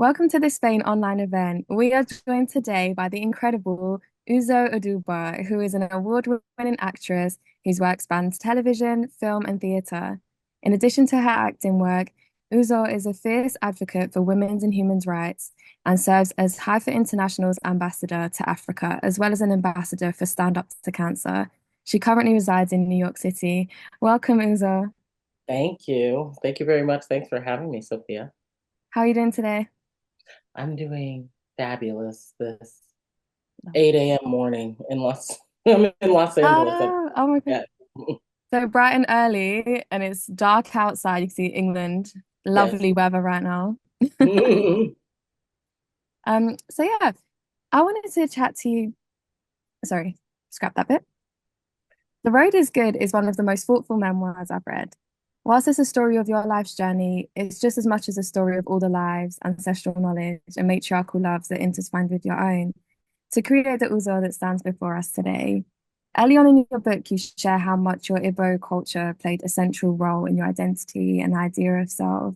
Welcome to this Fane online event. We are joined today by the incredible Uzo Aduba, who is an award-winning actress whose work spans television, film, and theatre. In addition to her acting work, Uzo is a fierce advocate for women's and human rights and serves as Heifer International's ambassador to Africa, as well as an ambassador for Stand Up to Cancer. She currently resides in New York City. Welcome, Uzo. Thank you. Thank you very much. Thanks for having me, Sophia. How are you doing today? I'm doing fabulous this 8 a.m. morning in I'm in Los Angeles. Oh my God. Yeah. So bright and early, and it's dark outside. You can see England, Yes. lovely weather right now. So yeah, I wanted to chat to you. Sorry, scrap that bit. The Road is Good is one of the most thoughtful memoirs I've read. Whilst it's a story of your life's journey, it's just as much as a story of all the lives, ancestral knowledge, and matriarchal loves that intertwined with your own to create the Uzo that stands before us today. Early on in your book, you share how much your Igbo culture played a central role in your identity and idea of self.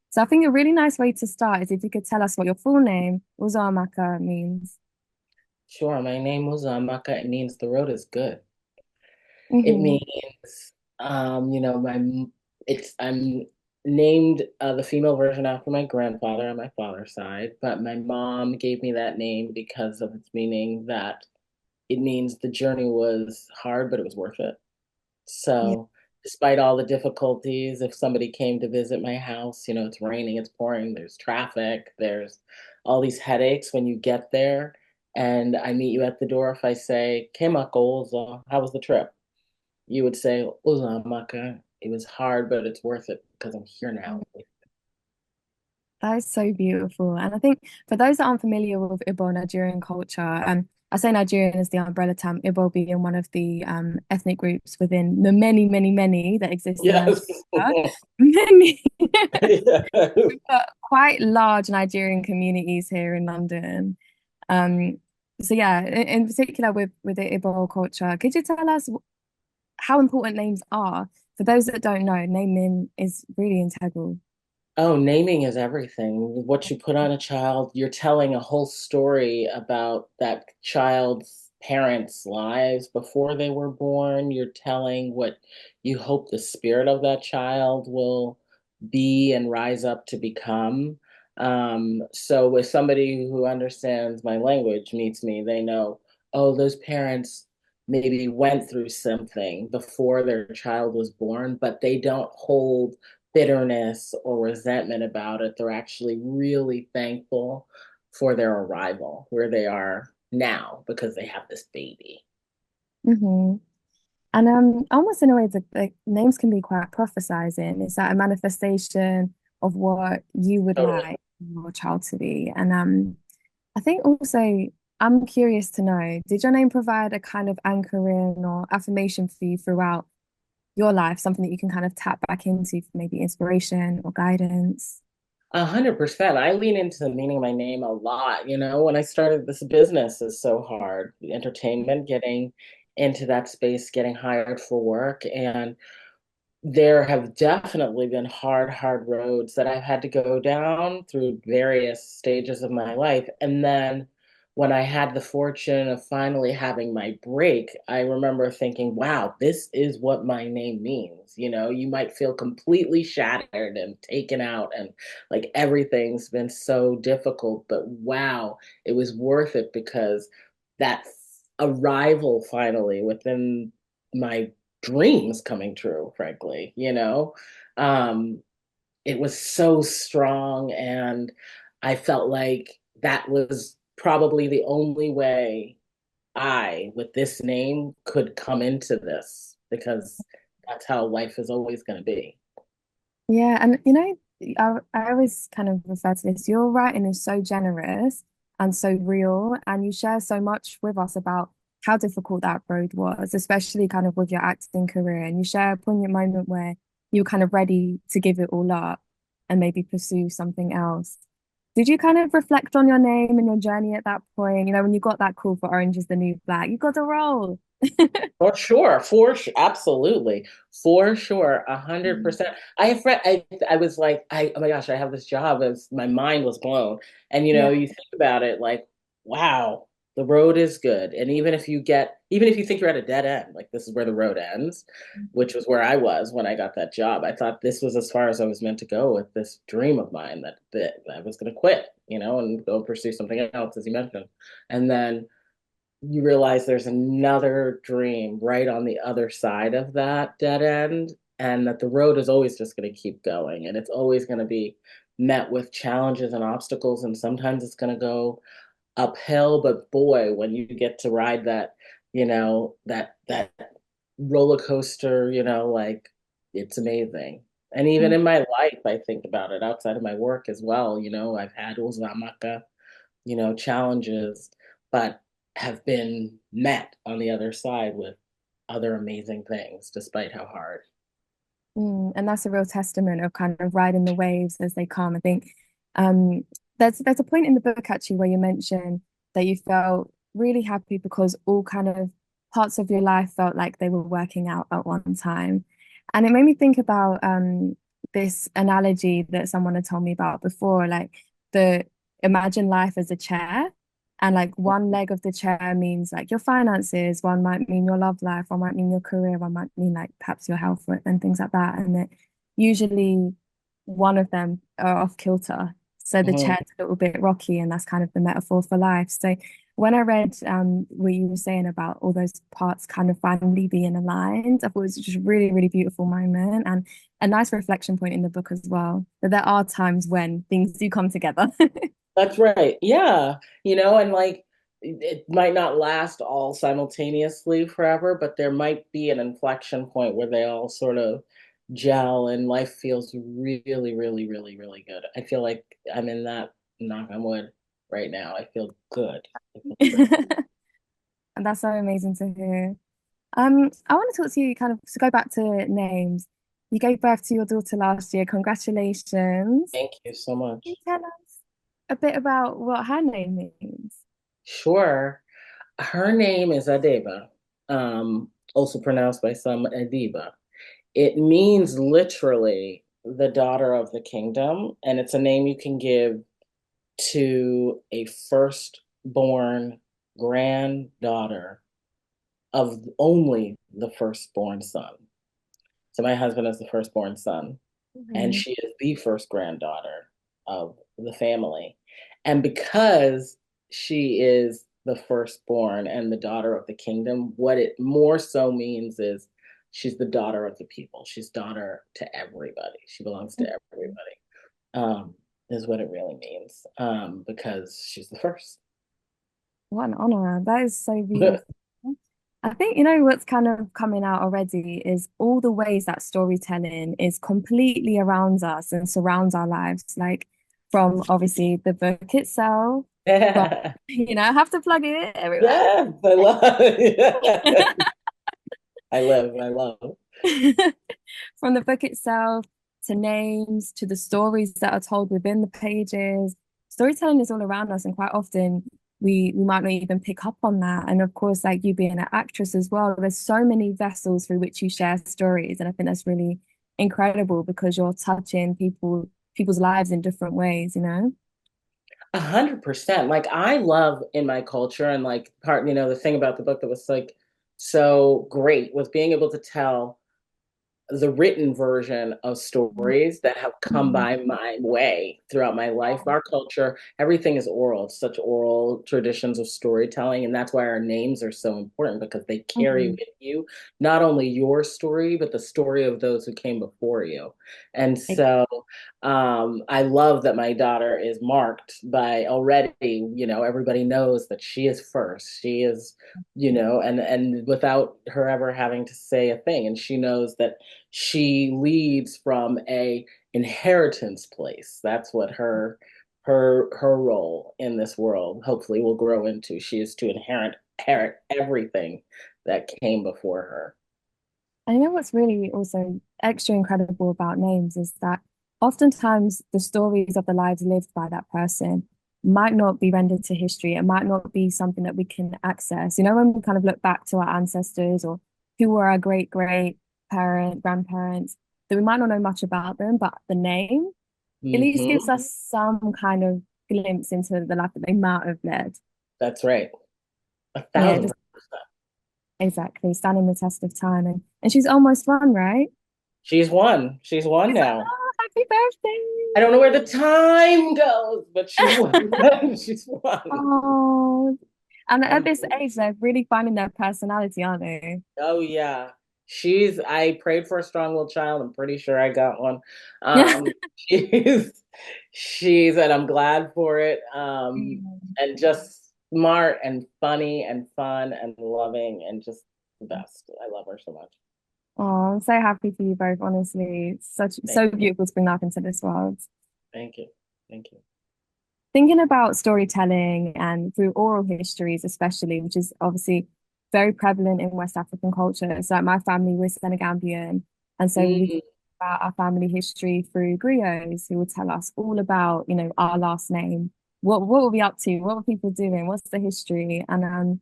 So I think a really nice way to start is if you could tell us what your full name, Uzo Amaka, means. Sure. My name was Maka. It means the road is good. It Hmm. means, my I'm named the female version after my grandfather on my father's side, but my mom gave me that name because of its meaning that it means the journey was hard, but it was worth it. Yeah. So, despite all the difficulties, if somebody came to visit my house, it's raining, it's pouring, there's traffic, there's all these headaches when you get there. And I meet you at the door. If I say, Kemako, how was the trip? You would say, Uzamaka, it was hard, but it's worth it because I'm here now. That is so beautiful. And I think for those that aren't familiar with Igbo Nigerian culture, I say Nigerian as the umbrella term, Igbo being one of the ethnic groups within the many, many, many that exist in Yes. Nigeria. Many. Yes. We've got quite large Nigerian communities here in London. Um, so yeah, in particular with the Igbo culture, could you tell us how important names are? For those that don't know, naming is really integral. Oh, naming is everything. What you put on a child, you're telling a whole story about that child's parents' lives before they were born. You're telling what you hope the spirit of that child will be and rise up to become. So, with somebody who understands my language meets me, they know, oh, those parents maybe went through something before their child was born, but they don't hold bitterness or resentment about it. They're actually really thankful for their arrival where they are now because they have this baby. Hmm. And almost in a way, the names can be quite prophesizing. It's like a manifestation of what you would Totally. like your child to be. And I think also I'm curious to know, did your name provide a kind of anchoring or affirmation for you throughout your life, something that you can kind of tap back into for maybe inspiration or guidance? 100%. I lean into the meaning of my name a lot. When I started this business is so hard. The entertainment, getting into that space, getting hired for work. And there have definitely been hard roads that I've had to go down through various stages of my life. And then when I had the fortune of finally having my break, I remember thinking, wow, this is what my name means. You might feel completely shattered and taken out, and like everything's been so difficult, but wow, it was worth it because that arrival finally within my dreams coming true, frankly, Um, it was so strong, and I felt like that was probably the only way I, with this name, could come into this because that's how life is always going to be. Yeah, and I always kind of refer to this. Your writing is so generous and so real, and you share so much with us about how difficult that road was, especially kind of with your acting career. And you share a poignant moment where you were kind of ready to give it all up and maybe pursue something else. Did you kind of reflect on your name and your journey at that point? When you got that call for Orange is the New Black, you got a role. Absolutely, for sure, 100%. I was like, oh my gosh, I have this job. My mind was blown. And Yeah. you think about it, like, wow, the road is good. And even if you think you're at a dead end, like this is where the road ends, which was where I was when I got that job. I thought this was as far as I was meant to go with this dream of mine that I was going to quit, and go pursue something else, as you mentioned. And then you realize there's another dream right on the other side of that dead end, and that the road is always just going to keep going, and it's always going to be met with challenges and obstacles, and sometimes it's going to go uphill. But boy, when you get to ride that roller coaster, like, it's amazing. And even in my life, I think about it outside of my work as well. I've had Uzamaka, challenges, but have been met on the other side with other amazing things, despite how hard. And that's a real testament of kind of riding the waves as they come. I think um, there's a point in the book actually where you mention that you felt really happy because all kind of parts of your life felt like they were working out at one time. And it made me think about this analogy that someone had told me about before, like the imagine life as a chair. And like one leg of the chair means like your finances, one might mean your love life, one might mean your career, one might mean like perhaps your health and things like that. And that usually one of them are off kilter. So the Mhm. chair's a little bit rocky, and that's kind of the metaphor for life. So when I read what you were saying about all those parts kind of finally being aligned, I thought it was just a really, really beautiful moment and a nice reflection point in the book as well. That there are times when things do come together. That's right. Yeah. And like it might not last all simultaneously forever, but there might be an inflection point where they all sort of gel and life feels really, really, really, really good. I feel like I'm in that, knock on wood, right now. I feel good. I feel great. And that's so amazing to hear. I want to talk to you kind of to go back to names. You gave birth to your daughter last year. Congratulations. Thank you so Can you much. tell us a bit about what her name means? Sure. Her name is Adeba, also pronounced by some Adiba. It means literally the daughter of the kingdom, and it's a name you can give to a firstborn granddaughter of only the firstborn son. So my husband is the firstborn son, and Mhm. she is the first granddaughter of the family. And because she is the firstborn and the daughter of the kingdom, what it more so means is she's the daughter of the people. She's daughter to everybody. She belongs to everybody, is what it really means, because she's the first. What an honor. That is so beautiful. I think, you know, what's kind of coming out already is all the ways that storytelling is completely around us and surrounds our lives. Like from obviously the book itself, from, Yeah, I have to plug it everywhere. I love. I love. From the book itself to names to the stories that are told within the pages. Storytelling is all around us, and quite often we might not even pick up on that. And of course, like you being an actress as well, there's so many vessels through which you share stories, and I think that's really incredible because you're touching people's lives in different ways, you know? 100%. Like I love in my culture, and like the thing about the book that was like so great was being able to tell the written version of stories that have come Mhm. by my way throughout my life. Our culture, everything is oral. It's such oral traditions of storytelling. And that's why our names are so important, because they carry Mhm. with you not only your story, but the story of those who came before you. And so I love that my daughter is marked by already, everybody knows that she is first. She is, and without her ever having to say a thing. And she knows that she leads from a inheritance place. That's what her role in this world hopefully will grow into. She is to inherit everything that came before her. And you know what's really also extra incredible about names is that oftentimes the stories of the lives lived by that person might not be rendered to history. It might not be something that we can access. When we kind of look back to our ancestors or who were our great grandparents, that we might not know much about them, but the name at least gives Hmm. us some kind of glimpse into the life that they might have led. That's right. A Yeah, thousand just percent. exactly standing the test of time. And she's almost one, right? She's one. She's one It's like, now. oh, happy birthday. I don't know where the time goes, but she's one. She's one. Oh, and at Um, this age, they're really finding their personality, aren't they? oh yeah. I prayed for a strong-willed child. I'm pretty sure I got one. Yeah. She's and I'm glad for it. And just smart and funny and fun and loving and just the best. I love her so much. Oh, I'm so happy for you both, honestly. It's Thank so you. beautiful to bring life into this world. Thank you. Thank you. Thinking about storytelling and through oral histories, especially, which is obviously very prevalent in West African culture. So, like my family, we're Senegambian, and so we Mm, talk about our family history through griots who will tell us all about, our last name. What were we up to? What were people doing? What's the history? And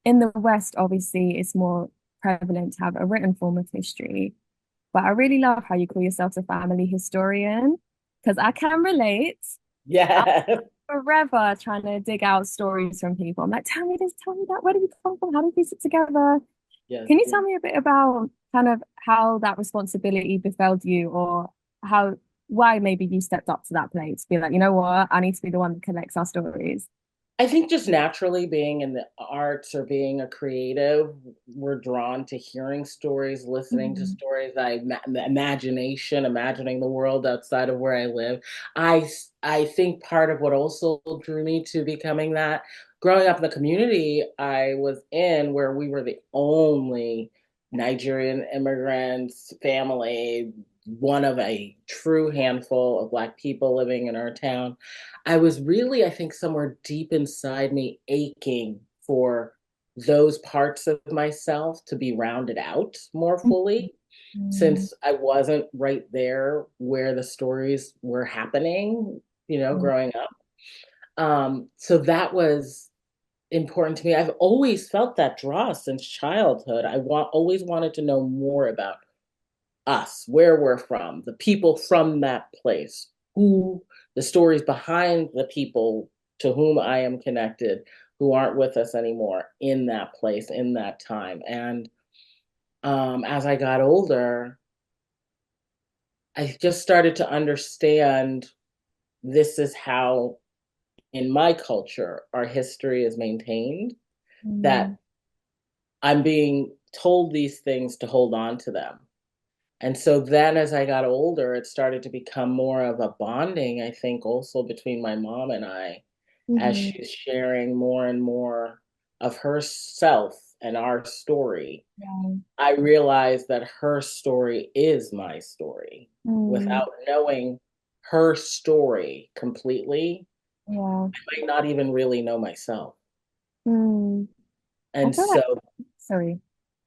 in the West, obviously, it's more prevalent to have a written form of history. But I really love how you call yourself a family historian because I can relate. I'm yes. forever trying to dig out stories from people. I'm like, tell me this, tell me that. Where did you come from? How did you piece it together? Yes. Can you tell me a bit about kind of how that responsibility befell you or how why maybe you stepped up to that plate to be like, you know what, I need to be the one that collects our stories. I think just naturally being in the arts or being a creative, we're drawn to hearing stories, listening to Mhm. stories. Imagination, imagining the world outside of where I live. I think part of what also drew me to becoming that, growing up in the community I was in, where we were the only Nigerian immigrants family, one of a true handful of Black people living in our town. I was really, I think, somewhere deep inside me aching for those parts of myself to be rounded out more fully, Mhm. since I wasn't right there where the stories were happening, Mhm. growing up. So that was important to me. I've always felt that draw since childhood. Always wanted to know more about us, where we're from, the people from that place, who the stories behind the people to whom I am connected, who aren't with us anymore in that place, in that time. And as I got older, I just started to understand this is how, in my culture, our history is maintained, that Mhm. I'm being told these things to hold on to them. And so then as I got older, it started to become more of a bonding, I think, also between my mom and I, as Mhm. she's sharing more and more of herself and our story. Yeah. I realized that her story is my story. Mm. Without knowing her story completely, Yeah. I might not even really know myself. Mm. I And feel like, so sorry.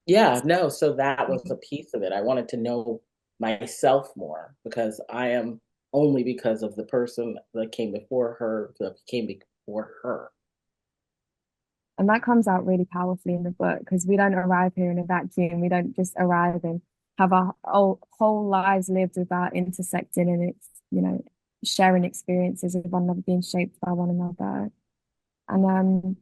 yeah, no, so that was a piece of it. I wanted to know myself more because I am only because of the person that came before her, that came before her. And that comes out really powerfully in the book because we don't arrive here in a vacuum. We don't just arrive and have our whole lives lived without intersecting and it's, sharing experiences of one another, being shaped by one another. And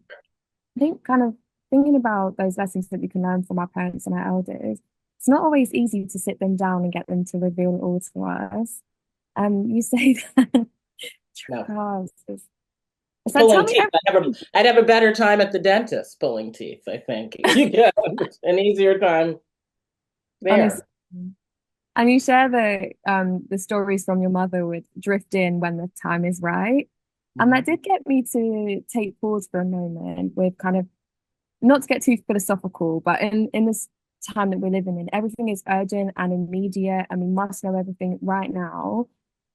I think kind of thinking about those lessons that we can learn from our parents and our elders, it's not always easy to sit them down and get them to reveal it all to us. You say that No, trust is, it's like, tell pulling me teeth. everything. I'd have a better time at the dentist pulling teeth, I think. You get an easier time Honestly. there. And you share the stories from your mother would drift in when the time is right. And that Mhm. did get me to take pause for a moment with kind of not to get too philosophical, but in this time that we're living in, everything is urgent and immediate, and we must know everything right now.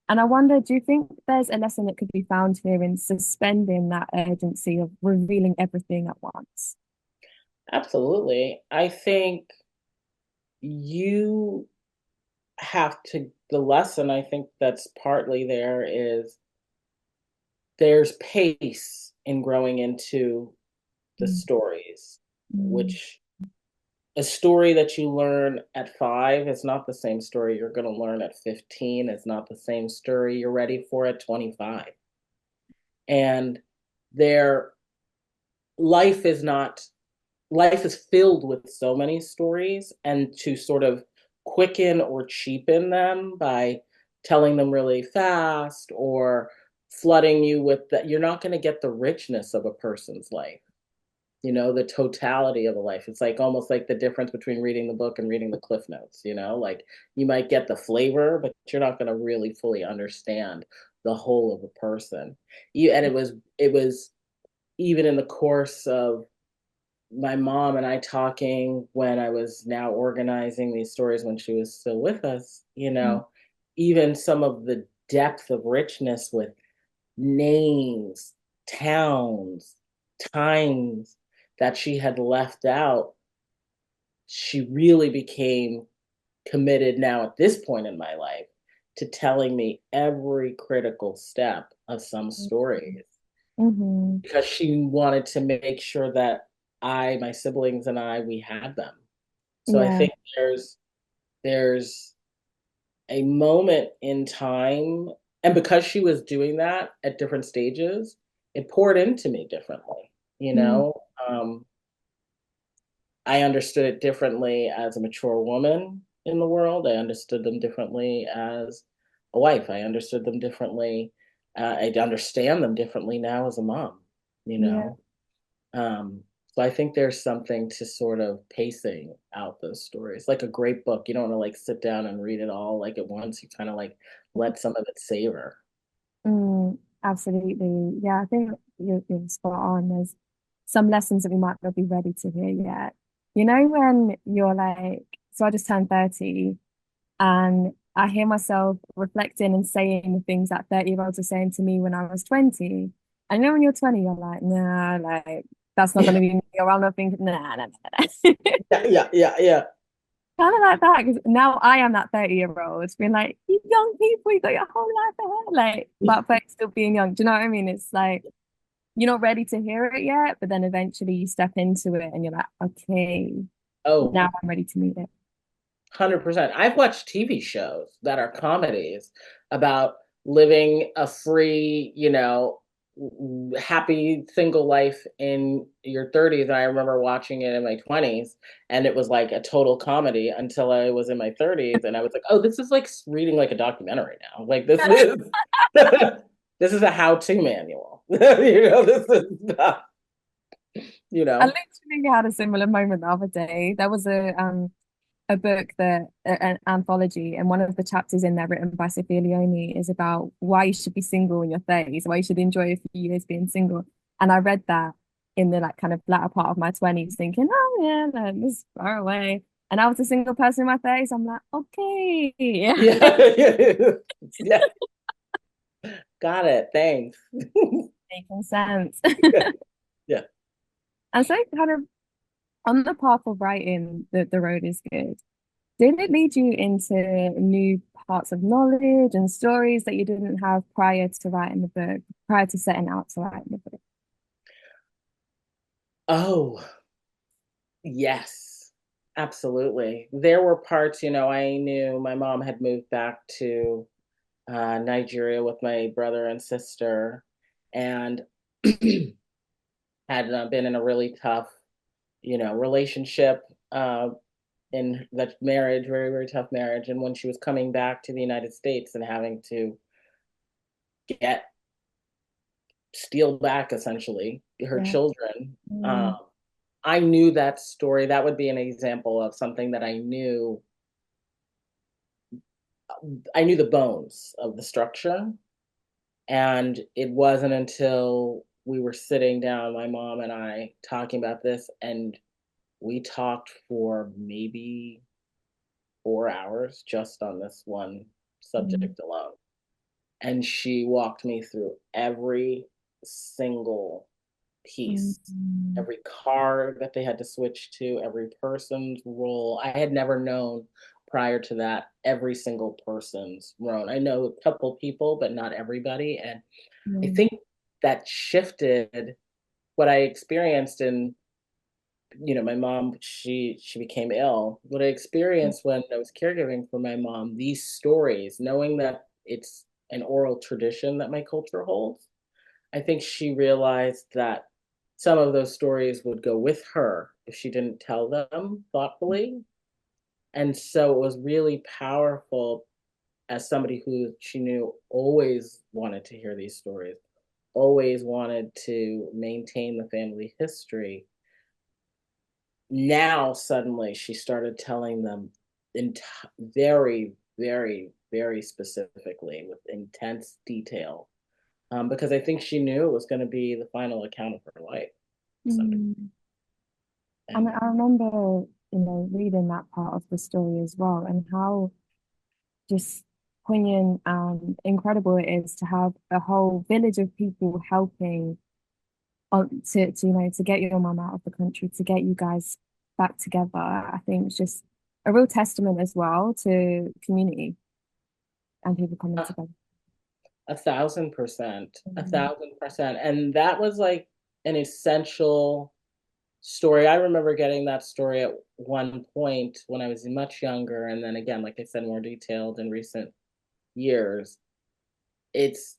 And I wonder, do you think there's a lesson that could be found here in suspending that urgency of revealing everything at once? Absolutely. I think you the lesson I think that's partly there is there's pace in growing into the Mm, stories, mm, which a story that you learn at 5 is not the same story you're going to learn at 15. It's not the same story you're ready for at 25. And their life is not, life is filled with so many stories, and to sort of quicken or cheapen them by telling them really fast or flooding you with that, you're not going to get the richness of a person's life, the totality of a life. It's like almost like the difference between reading the book and reading the cliff notes, like you might get the flavor, but you're not going to really fully understand the whole of a person. And it was even in the course of my mom and I talking when I was now organizing these stories when she was still with us, mm, even some of the depth of richness with names, towns, times that she had left out, she really became committed now at this point in my life to telling me every critical step of some mm, stories mhm. because she wanted to make sure that my siblings and we had them. So I Yeah, think there's a moment in time, and because she was doing that at different stages, it poured into me differently. You mm, know, um, I understood it differently as a mature woman in the world. I understood them differently as a wife. I understood them differently. I understand them differently now as a mom. You yeah. know, so I think there's something to sort of pacing out those stories. Like a great book, you don't want to like sit down and read it all like at once. You kind of like let some of it savor. Absolutely. Yeah, I think you're spot on. There's some lessons that we might not be ready to hear yet. You know, when you're like, so I just turned 30 and I hear myself reflecting and saying the things that 30-year-olds were saying to me when I was 20. And you know, when you're 20, you're like, nah, like, that's not going to be me. Or I'm not thinking, nah, nah, nah, nah. Yeah, yeah, yeah, yeah. Kind of like that, because now I am that 30-year-old being like, you young people, you got your whole life ahead. Like, but still being young. Do you know what I mean? It's like, you're not ready to hear it yet, but then eventually you step into it and you're like, okay, Oh, now I'm ready to meet it. 100%. I've watched TV shows that are comedies about living a free, happy single life in your 30s. And I remember watching it in my 20s, and it was like a total comedy until I was in my 30s. And I was like, oh, this is like reading like a documentary now. Like, this is. This is a how-to manual. This is not, you I know. literally had a similar moment the other day. There was a book an anthology, and one of the chapters in there written by Sophia Leone is about why you should be single in your 30s, why you should enjoy a few years being single. And I read that in the like kind of latter part of my 20s, thinking, oh yeah, like, this is far away. And I was a single person in my 30s. I'm like, okay, Yeah. Yeah. Got it. Thanks. making sense. Yeah. And so kind of on the path of writing, the road is good. Did it lead you into new parts of knowledge and stories that you didn't have prior to writing the book, prior to setting out to write the book? Oh, yes. Absolutely. There were parts, I knew my mom had moved back to Nigeria with my brother and sister and had been in a really tough, relationship in that marriage, very, very tough marriage. And when she was coming back to the United States and having to get steal back essentially her Yeah. children, Mm, I knew that story. That would be an example of something that I knew the bones of the structure. And it wasn't until we were sitting down, my mom and I, talking about this, and we talked for maybe 4 hours just on this one mm, subject alone. And she walked me through every single mm, piece, mm. every car that they had to switch to, every person's role. I had never known prior to that every single person's role. I know a couple people, but not everybody. And I Mm. think that shifted what I experienced in, my mom, she became ill. What I experienced when I was caregiving for my mom, these stories, knowing that it's an oral tradition that my culture holds, I think she realized that some of those stories would go with her if she didn't tell them thoughtfully. And so it was really powerful as somebody who she knew always wanted to hear these stories, always wanted to maintain the family history. Now, suddenly, she started telling them in very, very, very specifically with intense detail, because I think she knew it was going to be the final account of her life someday. Mm. And And I remember, reading that part of the story as well, and how just poignant and incredible it is to have a whole village of people helping to get your mum out of the country, to get you guys back together. I think it's just a real testament as well to community and people coming uh, together. 1,000%, a Mm. 1,000%. And that was like an essential story. I remember getting that story at one point when I was much younger. And then again, like I said, more detailed in recent years. It's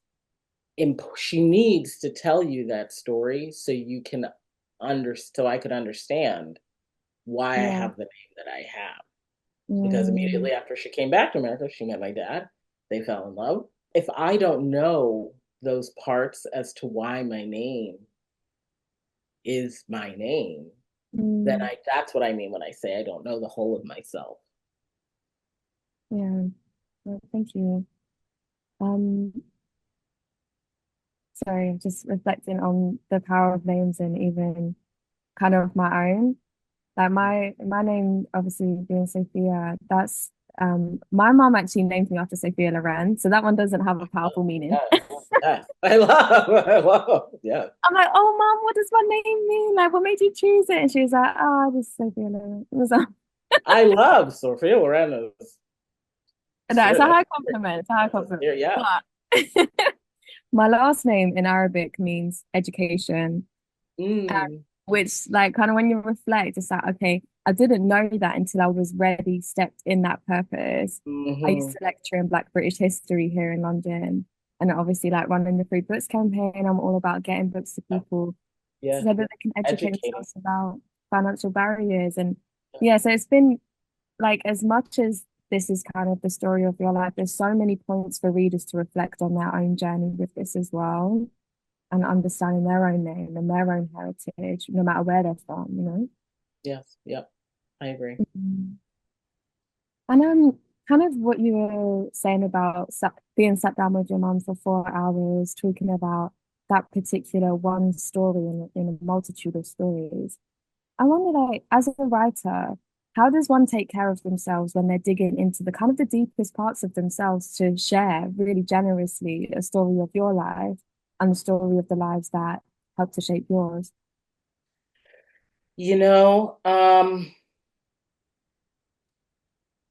she needs to tell you that story so you can so I could understand why I Yeah. have the name that I have. Because Mm, immediately after she came back to America, she met my dad. They fell in love. If I don't know those parts as to why my name is my name, then mm, I that's what I mean when I say I don't know the whole of myself. yeah. Well, thank you. Um, sorry, just reflecting on the power of names and even kind of my own. Like my name, obviously being Sophia, that's my mom actually named me after Sophia Loren, so that one doesn't have a powerful meaning. Yes, yes. I love, yes. I'm like, oh mom, what does my name mean? Like, what made you choose it? And she was like, oh, this is Sophia Loren. It was I love Sophia Loren is no, it's a that's high compliment. It's a high compliment. yeah. But my last name in Arabic means education. Mm, Which like kind of when you reflect, it's like, okay, I didn't know that until I was ready, stepped in that purpose. I used hmm. to lecture in Black British history here in London, and obviously like running the free books campaign. I'm all about getting books to Yeah, people yeah. so that they can educate Educating. themselves about financial barriers. And yeah, so it's been like, as much as this is kind of the story of your life, there's so many points for readers to reflect on their own journey with this as well, and understanding their own name and their own heritage, no matter where they're from. Yes, yep. I agree. Mhm. And kind of what you were saying about being sat down with your mum for 4 hours, talking about that particular one story in a multitude of stories. I wonder, like, as a writer, how does one take care of themselves when they're digging into the kind of the deepest parts of themselves to share really generously a story of your life and the story of the lives that help to shape yours? You know,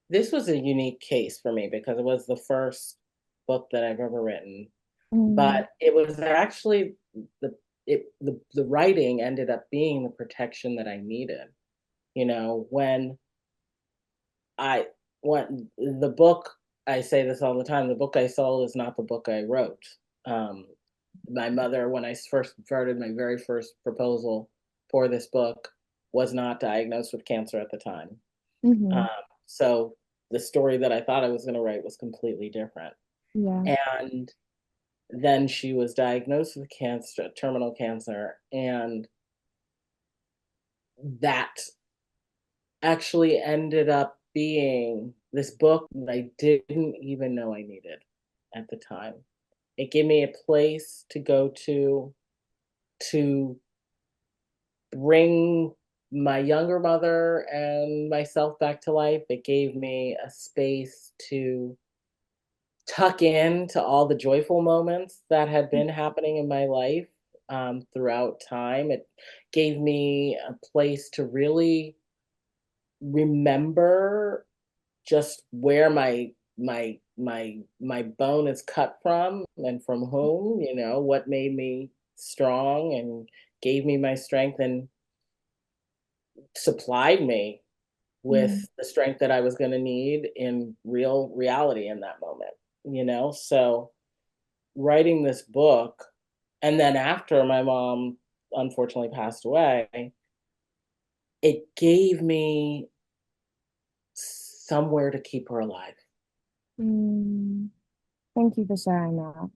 this was a unique case for me because it was the first book that I've ever written, Mm, but it was actually the writing ended up being the protection that I needed. When I when the book, I say this all the time, the book I sold is not the book I wrote. Um, my mother, when I first started my very first proposal for this book, was not diagnosed with cancer at the time. hmm. Um, so the story that I thought I was going to write was completely different. Yeah. And then she was diagnosed with cancer, terminal cancer, and that actually ended up being this book that I didn't even know I needed at the time. It gave me a place to go to bring my younger mother and myself back to life. It gave me a space to tuck in to all the joyful moments that had been happening in my life, throughout time. It gave me a place to really remember just where my bone is cut from and from whom, what made me strong and gave me my strength and supplied me Mm. with the strength that I was going to need in real reality in that moment, you know? So writing this book, and then after my mom unfortunately passed away, it gave me somewhere to keep her alive. Mm. Thank you for sharing that.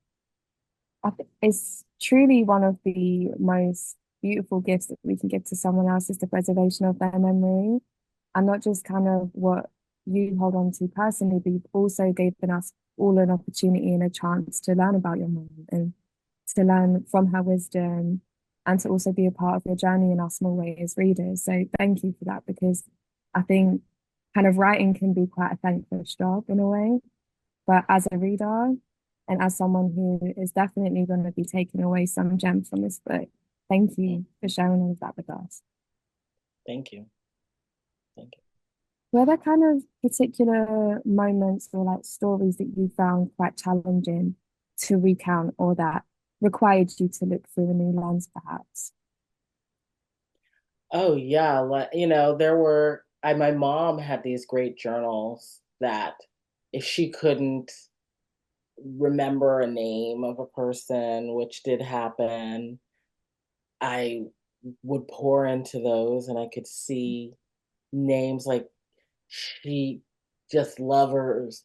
I think it's truly one of the most beautiful gifts that we can give to someone else is the preservation of their memory, and not just kind of what you hold on to personally, but you've also given us all an opportunity and a chance to learn about your mom and to learn from her wisdom and to also be a part of your journey in our small way as readers. So thank you for that because I think kind of writing can be quite a thankless job in a way. But as a reader and as someone who is definitely going to be taking away some gems from this book, thank you for sharing all of that with us. Thank you. Thank you. Were there kind of particular moments or like stories that you found quite challenging to recount or that required you to look through a new lens, perhaps? Oh yeah, like, there were my mom had these great journals that if she couldn't remember a name of a person, which did happen, I would pour into those and I could see names like she just lovers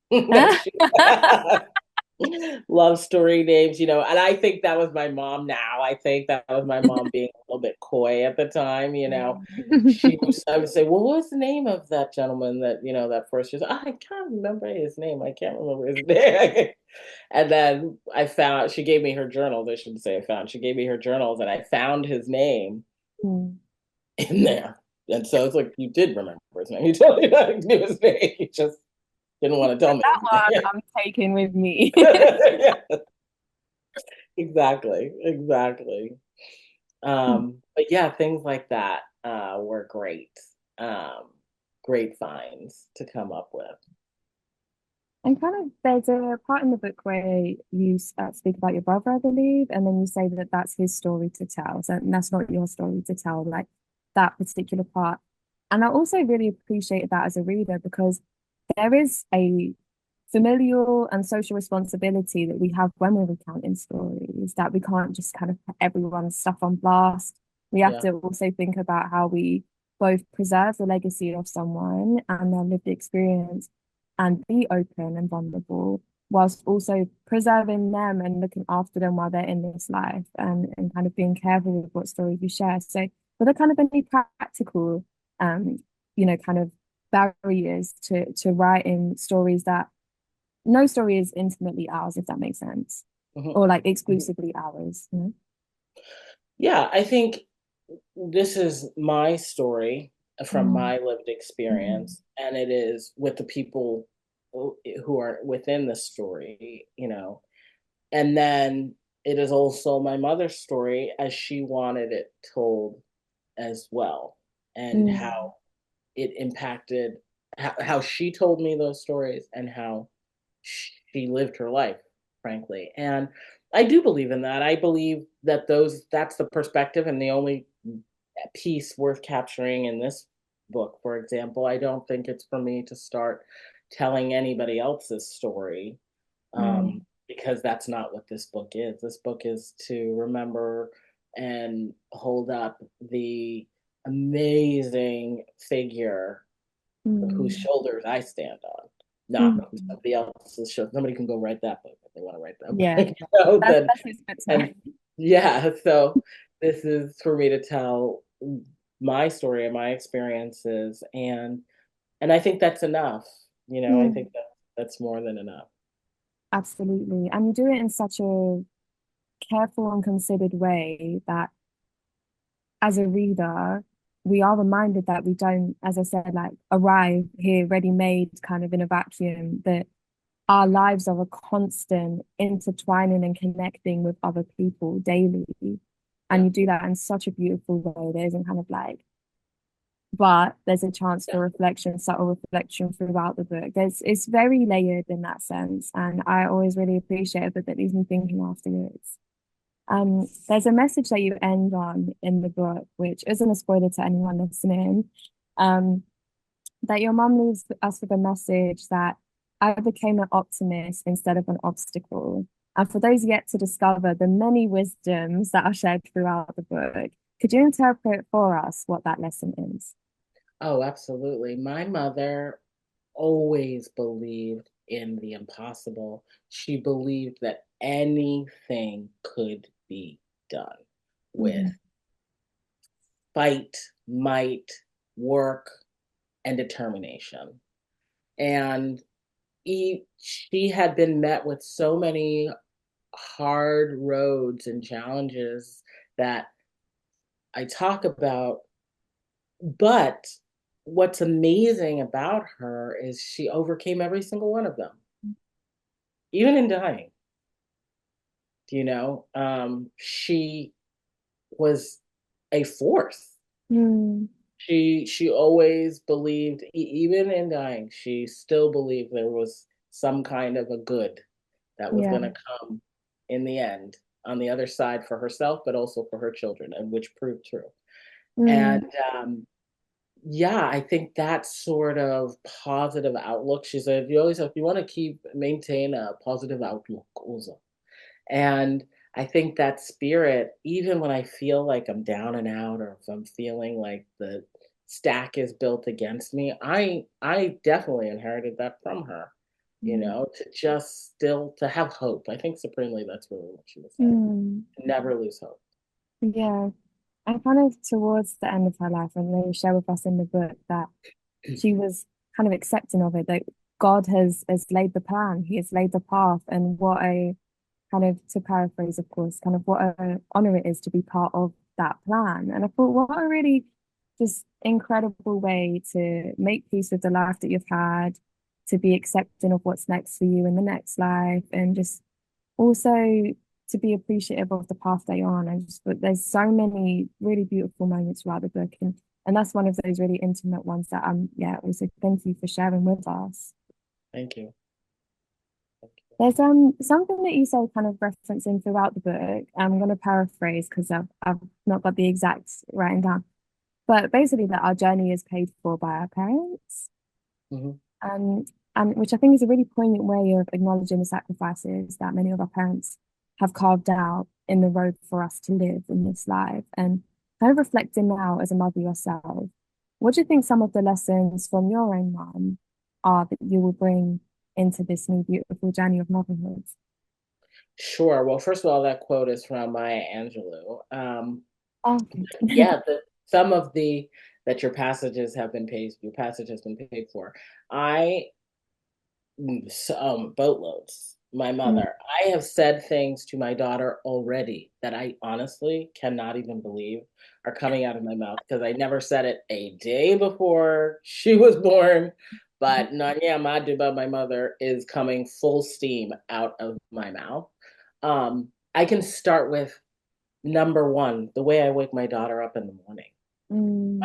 that she love story names, and I think that was my mom now. I think that was my mom being a little bit coy at the time, I would say, well, what's the name of that gentleman that, that first year? I can't remember his name. I can't remember his name. And then she gave me her journals. I shouldn't say I found, she gave me her journals and I found his name Mm. in there. And so it's like, you did remember his name. You totally knew his name. You just didn't want to tell me That his one name. I'm taking with me. Yeah, exactly. Exactly. But yeah, things like that were great. Great finds to come up with. And kind of, there's a part in the book where you speak about your brother, I believe, and then you say that that's his story to tell. So that's not your story to tell, like that particular part. And I also really appreciated that as a reader because there is a familial and social responsibility that we have when we're recounting stories, that we can't just kind of put everyone's stuff on blast. We have Yeah. to also think about how we both preserve the legacy of someone and their lived experience and be open and vulnerable whilst also preserving them and looking after them while they're in this life and kind of being careful with what stories we share. So were there kind of any practical um, kind of barriers to writing stories that no story is intimately ours, if that makes sense, Mhm. or like Mhm. exclusively ours, you know? Yeah, I think this is my story from Mm, my lived mm, experience, and it is with the people who are within the story, and then it is also my mother's story as she wanted it told as well, and mm, how it impacted how she told me those stories and how she lived her life, frankly. And I do believe in that. I believe that that's the perspective and the only piece worth capturing in this book, for example. I don't think it's for me to start telling anybody else's story, mm, because that's not what this book is. This book is to remember and hold up the amazing figure whose mm, shoulders I stand on, not who mm. somebody else's shoulders. Somebody can go write that book if they want to write that Yeah, book. Then that's his good and side. yeah, so this is for me to tell my story and my experiences, and I think that's enough. I Mm, think that's more than enough. absolutely. And you do it in such a careful and considered way that as a reader, we are reminded that we don't, as I said, like arrive here ready made kind of in a vacuum, that our lives are a constant intertwining and connecting with other people daily. And Yeah, you do that in such a beautiful way. There isn't kind of like, but there's a chance yeah. for reflection, subtle reflection throughout the book. It's very layered in that sense. And I always really appreciate a book that leaves me thinking afterwards. There's a message that you end on in the book, which isn't a spoiler to anyone listening, um, that your mum leaves us with a message that I became an optimist instead of an obstacle. And for those yet to discover the many wisdoms that are shared throughout the book, could you interpret for us what that lesson is? Oh, absolutely. My mother always believed in the impossible. She believed that anything could be done with Mm, fight, might, work, and determination. And she had been met with so many hard roads and challenges that I talk about. But what's amazing about her is she overcame every single one of them, even in dying. She was a force. mm, She always believed, even in dying, she still believed there was some kind of a good that was yeah. going to come in the end on the other side for herself, but also for her children, and which proved true. Mm, And yeah, I think that sort of positive outlook. She said, you always have, you want to maintain a positive outlook also. And I think that spirit, even when I feel like I'm down and out, or if I'm feeling like the stack is built against me, I definitely inherited that from her, mm, to just still to have hope. I think supremely that's really what she was saying. mm. Never lose hope. Yeah. And kind of towards the end of her life, and they share with us in the book that she was kind of accepting of it, that God has laid the plan, He has laid the path, and what a kind of, to paraphrase, of course, kind of what an honor it is to be part of that plan. And I thought, what a really just incredible way to make peace with the life that you've had, to be accepting of what's next for you in the next life, and just also to be appreciative of the path that you're on. I just, but there's so many really beautiful moments throughout the book, and that's one of those really intimate ones that yeah, also thank you for sharing with us. Thank you. Thank you. There's something that you say kind of referencing throughout the book. I'm going to paraphrase because I've not got the exact writing down, but basically that our journey is paid for by our parents. Mhm. Um, and which I think is a really poignant way of acknowledging the sacrifices that many of our parents have carved out in the road for us to live in this life. And kind of reflecting now as a mother yourself, what do you think some of the lessons from your own mom are that you will bring into this new beautiful journey of motherhood? Sure. Well, first of all, that quote is from Maya Angelou. Oh, okay. Yeah, some of the that your passage has been paid for. I boatloads. My Mm, mother. I have said things to my daughter already that I honestly cannot even believe are coming out of my mouth, because I never said it a day before she was born. But Nanya Maduba, my mother, is coming full steam out of my mouth. I can start with number one, the way I wake my daughter up in the morning. My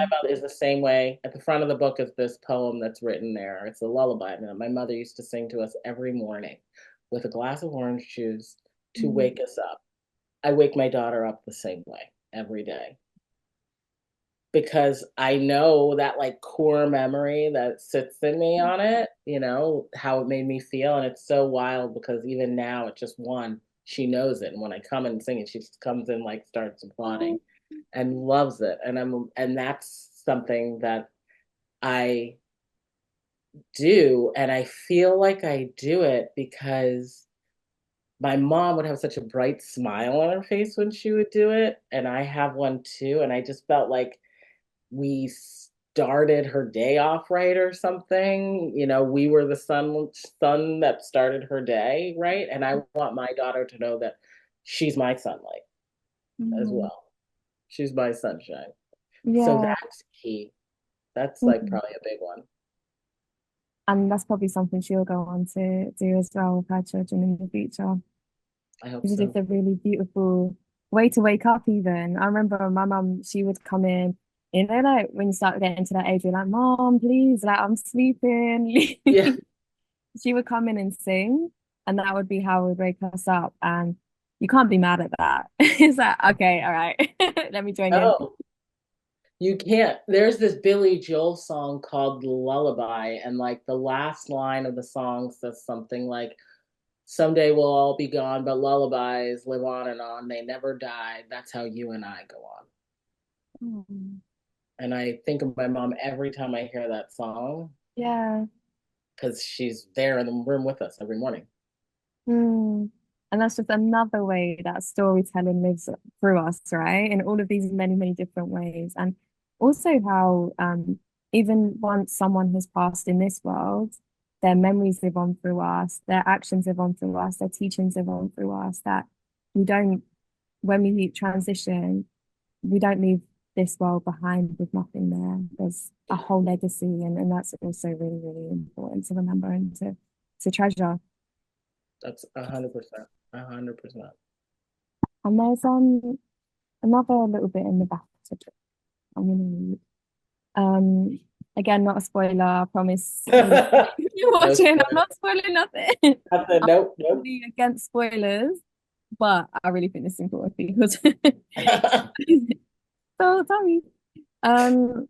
mm, mother is the same way. At the front of the book is this poem that's written there. It's a lullaby that my mother used to sing to us every morning with a glass of orange juice to mm, wake us up. I wake my daughter up the same way every day, because I know that like core memory that sits in me on it, how it made me feel. And it's so wild because even now at just one, she knows it. And when I come and sing it, she just comes in, like, starts applauding mm, and loves it. And that's something that I do. And I feel like I do it because my mom would have such a bright smile on her face when she would do it. And I have one too. And I just felt like we started her day off right or something. We were the sun that started her day, right? And I want my daughter to know that she's my sunlight as mm. well. She's my sunshine. So Yeah. that's key. That's like Mm. probably a big one. And that's probably something she'll go on to do as well with her children in the future. I hope Which is just so. a really beautiful way to wake up even. I remember my mum, she would come in, like when you start getting to that age, you're like, Mom, please, like I'm sleeping. Yeah. She would come in and sing, and that would be how it would wake us up. And You can't be mad at that. It's like, okay, all right, let me join in. Oh, you can't. There's this Billy Joel song called Lullaby, and like the last line of the song says something like, "Someday we'll all be gone, but lullabies live on and on. They never die. That's how you and I go on." Mm. And I think of my mom every time I hear that song Yeah. because she's there in the room with us every morning. Mm. And that's just another way that storytelling lives through us, right? In all of these many, many different ways. And also how even once someone has passed in this world, their memories live on through us, their actions live on through us, their teachings live on through us, that we don't, when we transition, we don't leave this world behind with nothing there. There's a whole legacy, and that's also really, really important to remember and to treasure. That's 100%. 100%. And there's another little bit in the back to I'm gonna read. Um Again, not a spoiler, I promise you're No watching. I'm spoiler. not spoiling nothing. Nothing. I'm Nope. Nope. really against spoilers, but I really think this is important for you. So tell me. Um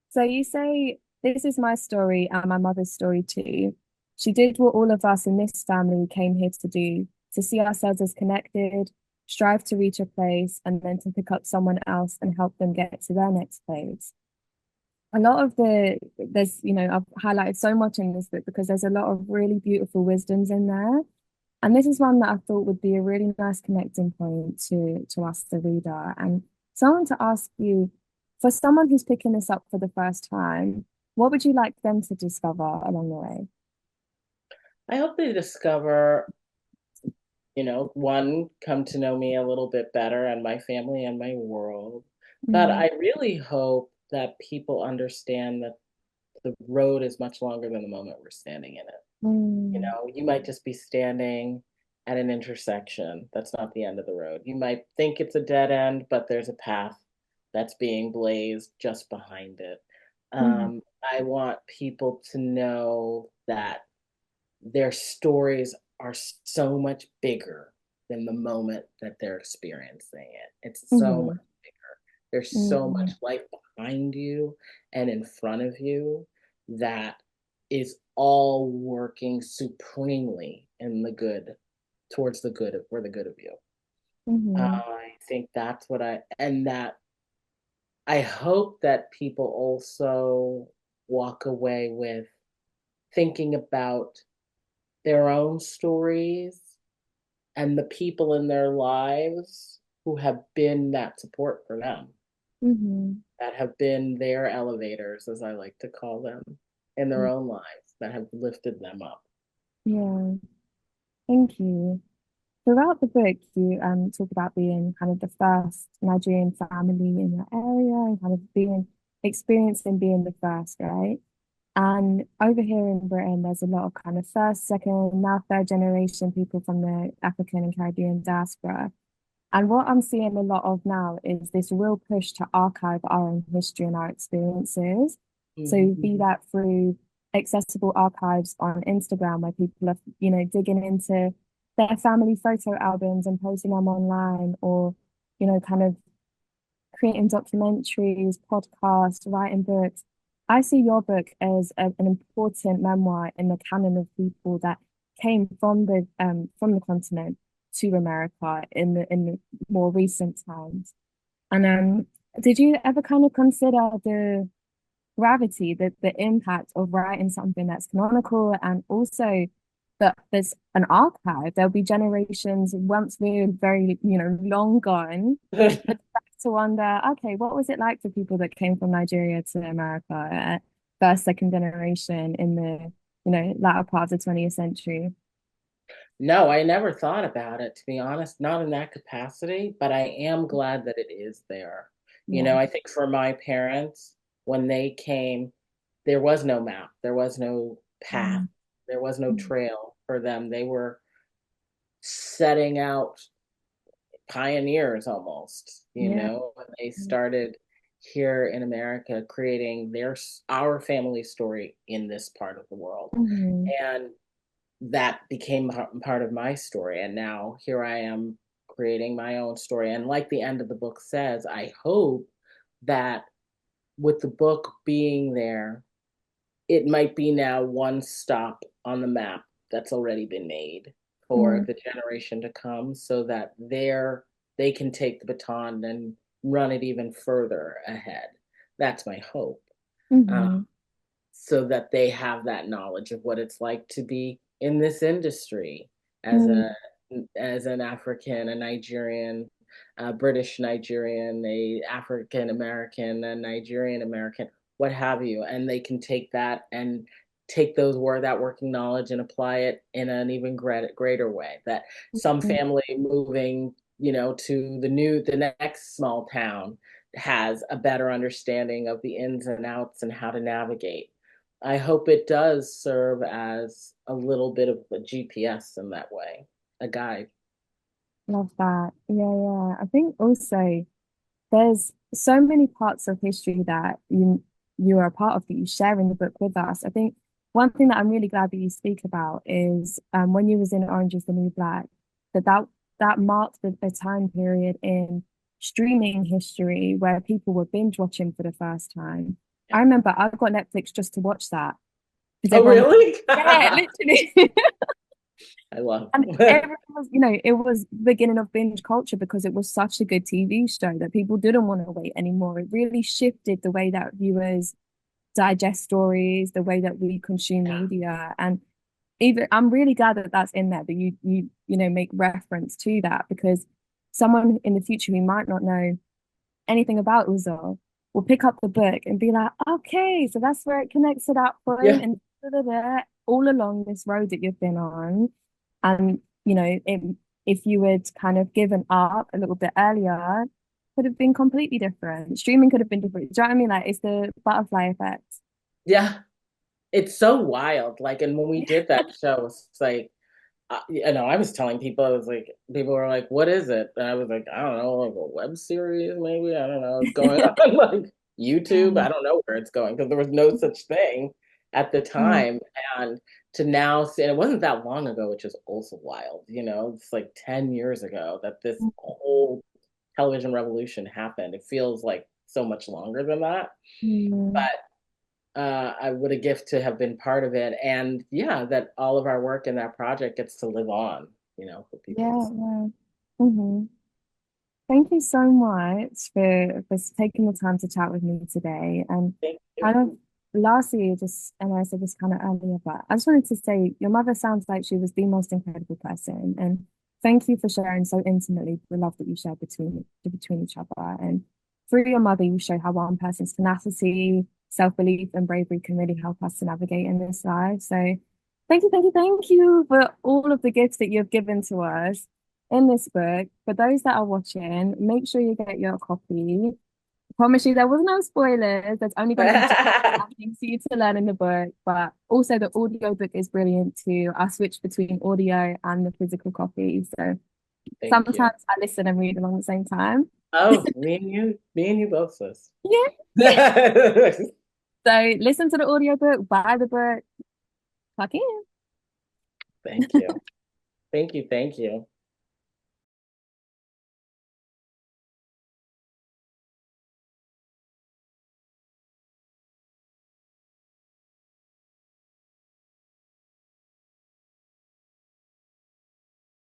so you say this is my story and my mother's story too. She did what all of us in this family came here to do, to see ourselves as connected, strive to reach a place, and then to pick up someone else and help them get to their next place. A lot of there's, I've highlighted so much in this book because there's a lot of really beautiful wisdoms in there. And this is one that I thought would be a really nice connecting point to us, the reader. And so I want to ask you, for someone who's picking this up for the first time, what would you like them to discover along the way? I hope they discover, one, come to know me a little bit better and my family and my world. But Mm, I really hope that people understand that the road is much longer than the moment we're standing in it. mm, You might just be standing at an intersection. That's not the end of the road. You might think it's a dead end, but there's a path that's being blazed just behind it. mm, I want people to know that their stories are so much bigger than the moment that they're experiencing it. It's so much mm, bigger. There's so much mm, life behind you and in front of you that is all working supremely in the good, towards the good of, for the good of you. mm, I think that's what and that I hope that people also walk away with thinking about their own stories and the people in their lives who have been that support for them, mm, that have been their elevators, as I like to call them, in their mm. own lives, that have lifted them up. Yeah, thank you. Throughout the book, you talk about being kind of the first Nigerian family in your area and kind of being experiencing being the first, right? And over here in Britain, there's a lot of kind of first, second, now third generation people from the African and Caribbean diaspora. And what I'm seeing a lot of now is this real push to archive our own history and our experiences. So be Mm-hmm. that through accessible archives on Instagram where people are, digging into their family photo albums and posting them online, or, kind of creating documentaries, podcasts, writing books. I see your book as an important memoir in the canon of people that came from the continent to America in the more recent times. And did you ever kind of consider the gravity, the impact of writing something that's canonical, and also that there's an archive? There'll be generations once we're very, long gone, but to wonder, okay, what was it like for people that came from Nigeria to America first, second generation in the, latter part of the 20th century? No, I never thought about it, to be honest, not in that capacity, but I am glad that it is there. Yeah. I think for my parents, when they came, there was no map, there was no path, Mm, there was no mm, trail for them. They were setting out pioneers almost, yeah. and they started here in America creating our family story in this part of the world. Mm-hmm. And that became part of my story. And now here I am creating my own story. And like the end of the book says, I hope that with the book being there, it might be now one stop on the map that's already been made for Mm, the generation to come so that they can take the baton and run it even further ahead. That's my hope. Uh, hmm so that they have that knowledge of what it's like to be in this industry as mm, a as an African, a Nigerian, a British Nigerian, a African American, a Nigerian American, what have you, and they can take that and take that working knowledge and apply it in an even greater way. That some mm. family moving, to the next small town has a better understanding of the ins and outs and how to navigate. I hope it does serve as a little bit of a GPS in that way, a guide. Love that. Yeah, yeah. I think also there's so many parts of history that you are a part of that you share in the book with us. I think one thing that I'm really glad that you speak about is when you was in Orange is the New Black, that marked the time period in streaming history where people were binge watching for the first time. I Yeah. remember I got Netflix just to watch that because Oh, everyone, really? yeah, I literally. love. And everyone was, it was the beginning of binge culture because it was such a good TV show that people didn't want to wait anymore. It really shifted the way that viewers digest stories, the way that we consume Yeah. media. And even I'm really glad that that's in there, that you make reference to that because someone in the future who might not know anything about Uzo will pick up the book and be like, okay, so that's where it connects to that point Yeah. and da, da, da, all along this road that you've been on. And, if you had kind of given up a little bit earlier, could have been completely different. Streaming could have been different. Do you know what I mean? Like it's the butterfly effect. Yeah. It's so wild. Like, and when we did that show, it's like, I was telling people, people were like, what is it? And I was like, I don't know, like a web series, maybe. I don't know. It's going on like YouTube. Yeah. I don't know where it's going because there was no such thing at the Mm, time. And to now see, and it wasn't that long ago, which is also wild. It's like 10 years ago that this whole television revolution happened. It feels like so much longer than that. mm, But what a gift to have been part of it. And yeah, that all of our work in that project gets to live on, for people to yeah, see. yeah. hmm Thank you so much for taking the time to chat with me today. And Thank you. kind of lastly, just and I said this kind of earlier, but I just wanted to say your mother sounds like she was the most incredible person. And thank you for sharing so intimately the love that you share between each other. And through your mother, you show how one person's tenacity, self-belief, and bravery can really help us to navigate in this life. So thank you for all of the gifts that you've given to us in this book. For those that are watching, make sure you get your copy. I promise you, there was no spoilers. There's only going to be just things for you to learn in the book, but also the audio book is brilliant too. I switch between audio and the physical copy, so Thank you. sometimes I listen and read along the same time. Oh, me and you both, sis. Yeah. So listen to the audio book, buy the book, plug in. Thank you. Thank you. Thank you.